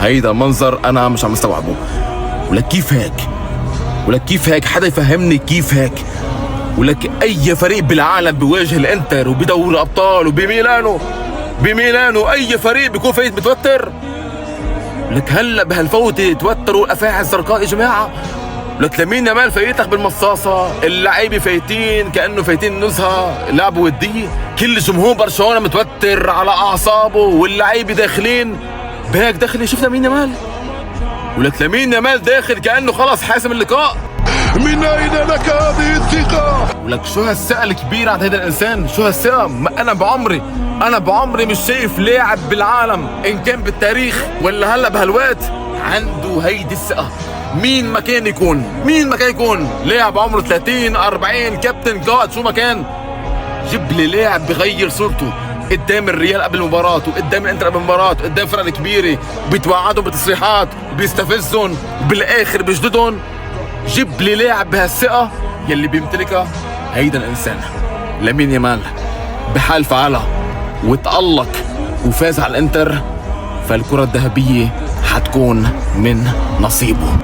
هيدا المنظر انا مش عم استوعبه. ولك كيف هيك؟ ولك كيف هيك؟ حدا يفهمني كيف هيك؟ ولك اي فريق بالعالم بيواجه الانتر وبدوري الابطال بميلانو اي فريق بيكون فايت متوتر؟ لك هلا بهالفوتة توتروا الافاعي الزرقاء يا جماعه. لك لامين يامال فايتك بالمصاصه، اللعيبه فايتين كانه فايتين نزهه لعبه وديه، كل جمهور برشلونه متوتر على اعصابه واللعيبه داخلين بهيك دخلي. شفنا لامين يامال؟ ولك لامين يامال داخل كانه خلص حاسم اللقاء. من أين لك هذه الثقة؟ ولك شو هالثقة الكبيرة عند هذا الإنسان؟ شو هالثقة؟ أنا بعمري مش شايف لاعب بالعالم إن كان بالتاريخ ولا هلا بهالوقت عنده هيدي الثقة. مين ما كان يكون لاعب عمره 30 40 كابتن قائد شو ما كان، جيب لي لاعب بغير صورته قدام الريال قبل المباراة وقدام الانتر قبل المباراة وقدام فرق كبيرة وبيتوعدهم بتصريحات وبيستفزهم وبالاخر بيجددهم. جيب لي لاعب بهالثقة يلي بيمتلكها هيدا الانسان. لامين يامال بحال فعلها وتألق وفاز على الانتر، فالكرة الذهبية حتكون من نصيبه.